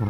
I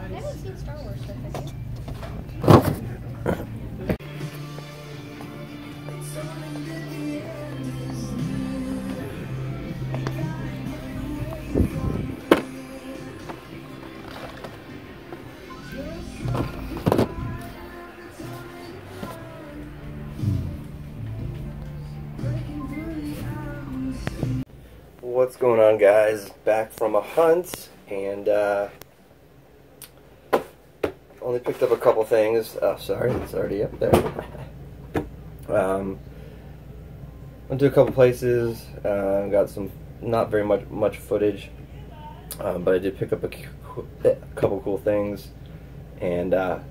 haven't seen Star Wars stuff, have you? What's going on, guys? Back from a hunt, and only picked up a couple things. Oh, sorry, it's already up there. Went to a couple places, got some not very much footage, but I did pick up a couple cool things, and I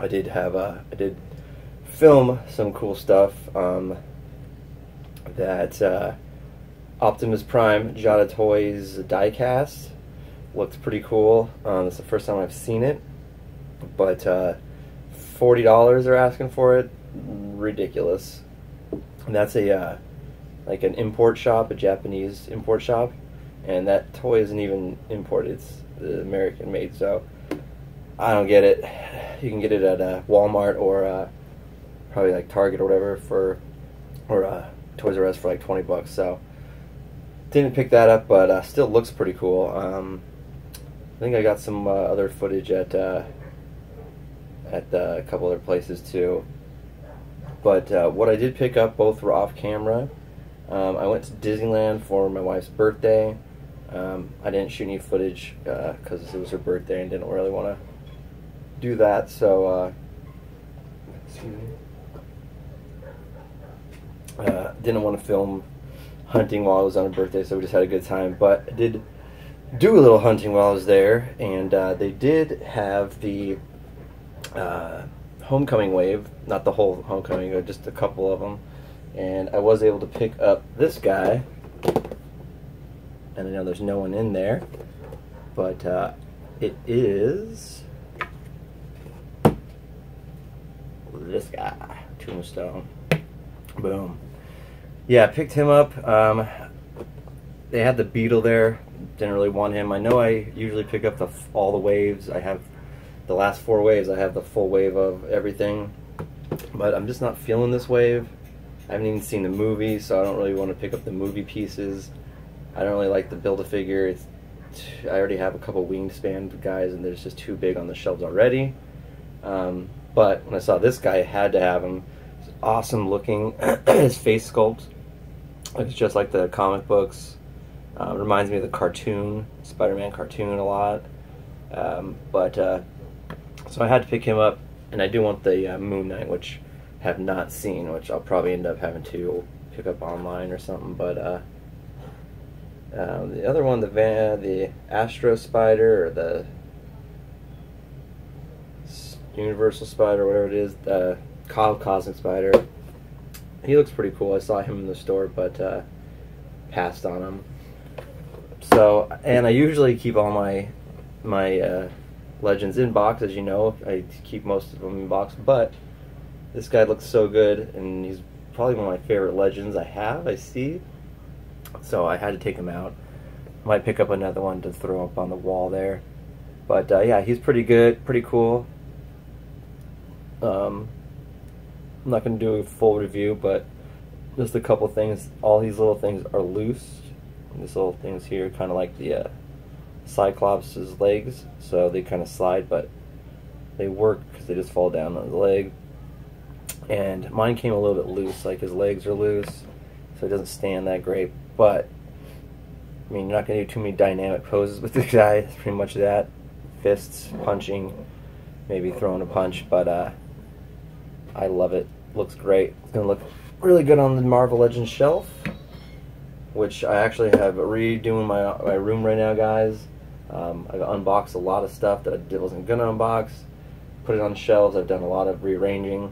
did film some cool stuff that Optimus Prime Jada Toys diecast. Looked pretty cool. It's the first time I've seen it, but $40 they're asking for it. Ridiculous. And that's a like an import shop, a Japanese import shop, and that toy isn't even imported. It's American made, so I don't get it. You can get it at Walmart or probably like Target or whatever or Toys R Us for like 20 bucks. So didn't pick that up, but still looks pretty cool. I think I got some other footage at a couple other places too. But what I did pick up, both were off camera. I went to Disneyland for my wife's birthday. I didn't shoot any footage because it was her birthday and didn't really want to do that. So excuse me. Didn't want to film hunting while I was on her birthday, so we just had a good time. But I did do a little hunting while I was there, and they did have the homecoming wave, not the whole homecoming, but just a couple of them, and I was able to pick up this guy, and I know there's no one in there, but it is this guy, Tombstone. Boom. Yeah, I picked him up. They had the Beetle there. Didn't really want him. I know I usually pick up all the waves. I have the last 4 waves. I have the full wave of everything. But I'm just not feeling this wave. I haven't even seen the movie, so I don't really want to pick up the movie pieces. I don't really like the Build-A-Figure. I already have a couple Wingspan guys, and they're just too big on the shelves already. But when I saw this guy, I had to have him. It's awesome looking. His face sculpt looks just like the comic books. Reminds me of the cartoon, Spider-Man cartoon a lot. So I had to pick him up, and I do want the Moon Knight, which I have not seen, which I'll probably end up having to pick up online or something. But the other one, the Astro Spider, or the Universal Spider, whatever it is, the Cosmic Spider, he looks pretty cool. I saw him in the store, but passed on him. So, and I usually keep all my Legends in box, as you know. I keep most of them in box, but this guy looks so good, and he's probably one of my favorite legends I have, I see. So I had to take him out. Might pick up another one to throw up on the wall there. But yeah, he's pretty good, pretty cool. I'm not going to do a full review, but just a couple things. All these little things are loose. And these little things here, kind of like the Cyclops' legs, so they kind of slide, but they work because they just fall down on his leg. And mine came a little bit loose, like his legs are loose, so it doesn't stand that great. But I mean, you're not going to do too many dynamic poses with this guy. It's pretty much that. Fists, punching, maybe throwing a punch, but I love it. Looks great. It's going to look really good on the Marvel Legends shelf, which I actually have redoing my room right now, guys. I've unboxed a lot of stuff that I wasn't going to unbox, put it on shelves. I've done a lot of rearranging,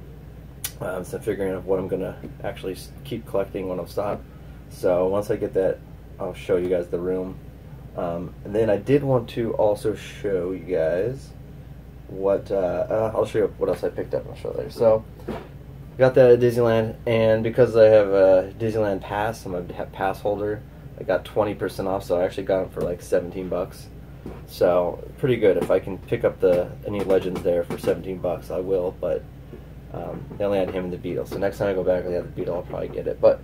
so figuring out what I'm going to actually keep collecting when I'm stopped. So once I get that, I'll show you guys the room. And then I did want to also show you guys what, I'll show you what else I picked up. I'll show you later. So, got that at Disneyland, and because I have a Disneyland pass, I'm a pass holder, I got 20% off, so I actually got them for like 17 bucks. So, pretty good. If I can pick up any Legends there for 17 bucks, I will, but they only had him and the Beetle. So next time I go back and they have the Beetle, I'll probably get it. But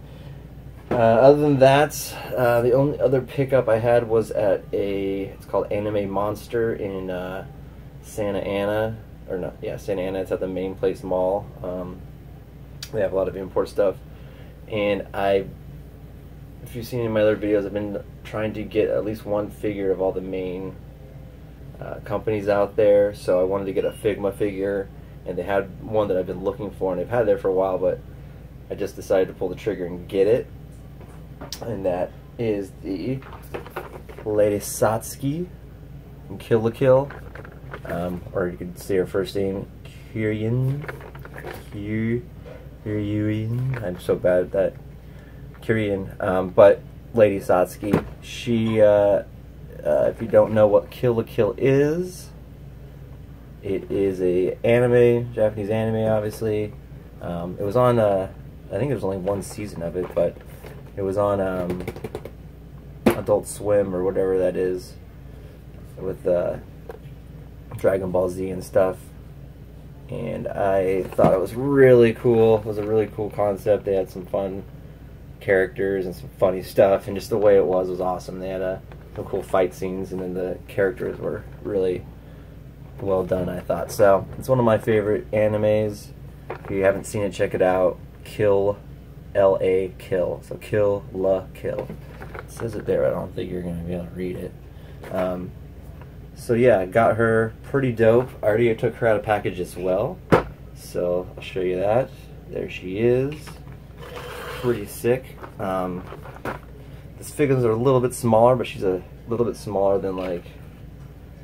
other than that, the only other pickup I had was at it's called Anime Monster in Santa Ana, or no, yeah, Santa Ana. It's at the Main Place Mall. They have a lot of import stuff, and if you've seen any of my other videos, I've been trying to get at least one figure of all the main companies out there. So I wanted to get a Figma figure, and they had one that I've been looking for, and they've had it there for a while, but I just decided to pull the trigger and get it. And that is the Lady Satsuki from Kill la Kill, or you could say her first name, Kyrian. I'm so bad at that. Kyrian, but Lady Satsuki. She, if you don't know what Kill la Kill is, it is a anime, Japanese anime, obviously. It was on, I think there was only one season of it, but it was on Adult Swim or whatever that is, with Dragon Ball Z and stuff. And I thought it was really cool. It was a really cool concept. They had some fun characters and some funny stuff, and just the way it was awesome. They had some cool fight scenes, and then the characters were really well done, I thought. So it's one of my favorite animes. If you haven't seen it, check it out. Kill, L-A, Kill. So Kill la Kill. It says it there. I don't think you're going to be able to read it. So yeah, I got her. Pretty dope. I already took her out of package as well. So I'll show you that. There she is. Pretty sick. This figures are a little bit smaller, but she's a little bit smaller than, like,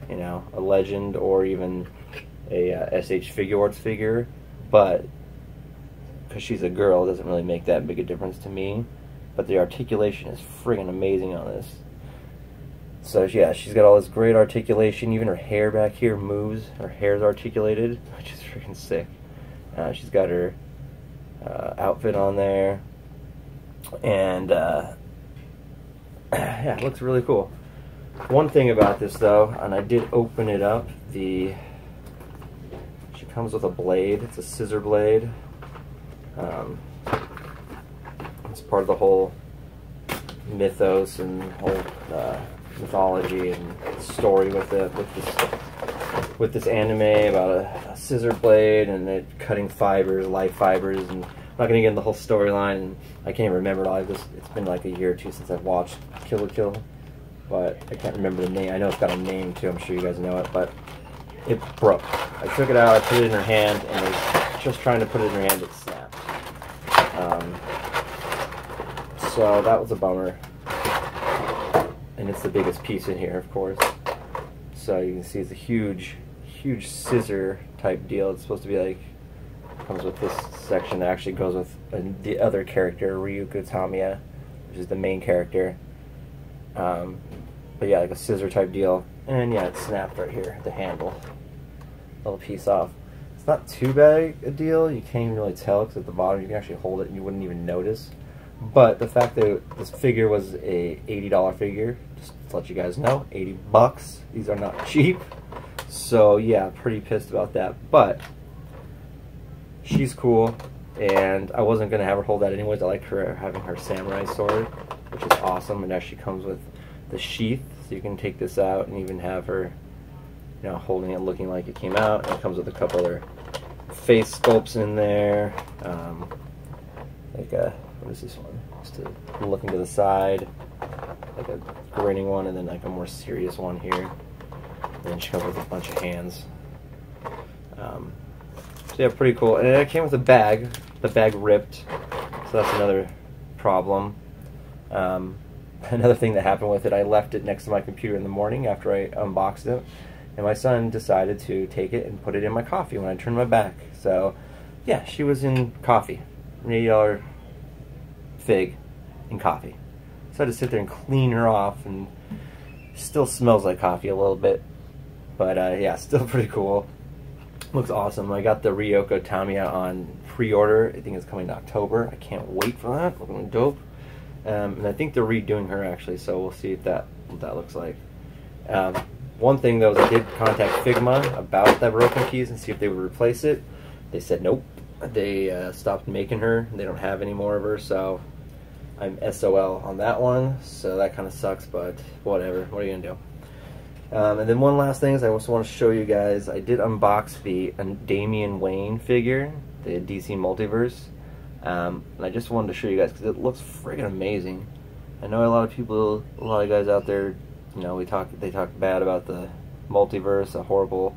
you know, a Legend or even a SH Figure Arts figure. But because she's a girl, it doesn't really make that big a difference to me. But the articulation is friggin' amazing on this. So yeah, she's got all this great articulation. Even her hair back here moves. Her hair's articulated, which is freaking sick. She's got her outfit on there, and yeah, it looks really cool. One thing about this though, and I did open it up, she comes with a blade. It's a scissor blade. It's part of the whole mythos and whole mythology and story with this anime about a scissor blade and it cutting fibers, life fibers, and I'm not gonna get into the whole storyline. I can't even remember it all. It's been like a year or two since I've watched Kill la Kill, but I can't remember the name. I know it's got a name too. I'm sure you guys know it, but it broke. I took it out. I put it in her hand, and I was just trying to put it in her hand. It snapped. So that was a bummer. And it's the biggest piece in here, of course. So you can see it's a huge scissor type deal. It's supposed to be like, comes with this section that actually goes with the other character, Ryuko Tamiya, which is the main character. But yeah, like a scissor type deal. And yeah, it snapped right here, the handle. Little piece off. It's not too bad a deal. You can't even really tell because at the bottom you can actually hold it and you wouldn't even notice. But the fact that this figure was a $80 figure, just to let you guys know, 80 bucks. These are not cheap. So yeah, pretty pissed about that. But she's cool, and I wasn't gonna have her hold that anyways. I like her having her samurai sword, which is awesome. And actually comes with the sheath, so you can take this out and even have her, you know, holding it, looking like it came out. And it comes with a couple other face sculpts in there, like a, what is this one? Just looking to the side, like a grinning one, and then like a more serious one here. And then she comes with a bunch of hands. So yeah, pretty cool. And it came with a bag. The bag ripped, so that's another problem. Another thing that happened with it, I left it next to my computer in the morning after I unboxed it, and my son decided to take it and put it in my coffee when I turned my back. So yeah, she was in coffee, an $80 fig in coffee. So I had to sit there and clean her off, and still smells like coffee a little bit, but yeah, still pretty cool. Looks awesome. I got the Ryoko Tamiya on pre-order. I think it's coming in October. I can't wait for that. Looking dope. And I think they're redoing her actually, so we'll see what that looks like. One thing though is I did contact Figma about that broken piece and see if they would replace it. They said nope. They stopped making her. They don't have any more of her, so I'm SOL on that one. So that kind of sucks, but whatever. What are you gonna do? And then one last thing is I also want to show you guys, I did unbox the Damian Wayne figure, the DC Multiverse, and I just wanted to show you guys because it looks friggin' amazing. I know a lot of people, a lot of guys out there, you know, they talk bad about the multiverse, a horrible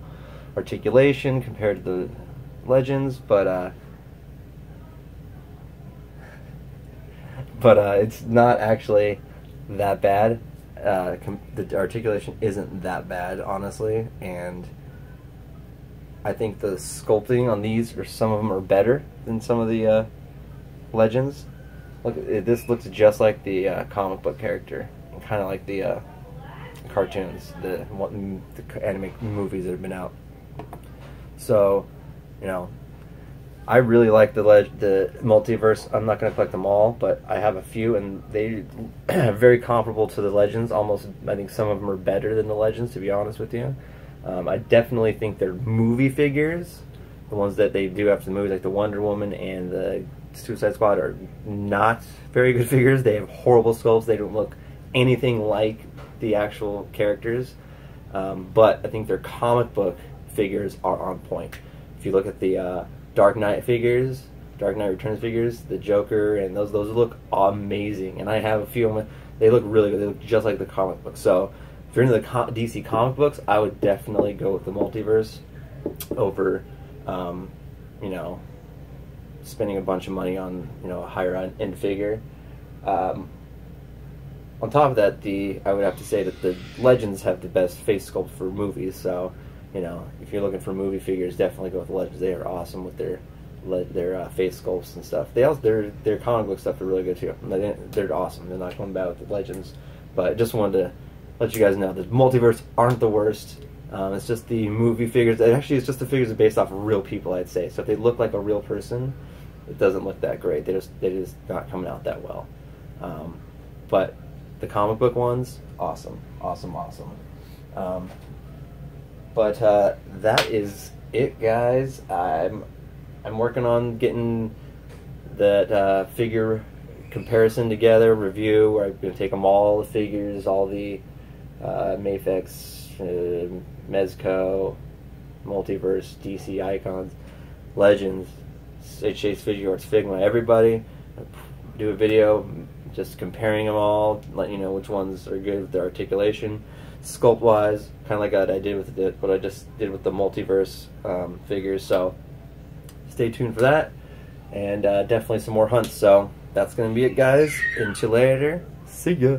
articulation compared to the Legends, but it's not actually that bad. The articulation isn't that bad, honestly, and I think the sculpting on these, or some of them, are better than some of the Legends. Look, this looks just like the comic book character, and kind of like the cartoons, the anime movies that have been out. So, you know, I really like the multiverse. I'm not going to collect them all, but I have a few, and they are very comparable to the Legends. Almost, I think some of them are better than the Legends, to be honest with you. I definitely think they're movie figures. The ones that they do after the movies, like the Wonder Woman and the Suicide Squad, are not very good figures. They have horrible sculpts. They don't look anything like the actual characters. But I think their comic book figures are on point. If you look at the Dark Knight figures, Dark Knight Returns figures, the Joker, and those look amazing. And I have a few of them. They look really good. They look just like the comic book. So if you're into the DC comic books, I would definitely go with the multiverse over, you know, spending a bunch of money on, you know, a higher end figure. On top of that, I would have to say that the Legends have the best face sculpt for movies. So, you know, if you're looking for movie figures, definitely go with the Legends. They are awesome with their face sculpts and stuff. Their comic book stuff are really good too. They're awesome. They're not going bad with the Legends. But I just wanted to let you guys know that multiverse aren't the worst. It's just the movie figures. Actually, it's just the figures are based off of real people, I'd say. So if they look like a real person, it doesn't look that great. They're just not coming out that well. But the comic book ones, awesome. But that is it, guys. I'm working on getting that figure comparison together, review, where I'm going to take them all, the figures, all the Mafex, Mezco, Multiverse, DC Icons, Legends, Chase Figure Arts, Figma, everybody. Do a video just comparing them all, letting you know which ones are good with their articulation, sculpt-wise, kind of like what I did with what I just did with the Multiverse figures. So stay tuned for that, and definitely some more hunts. So that's going to be it, guys. Until later, see ya.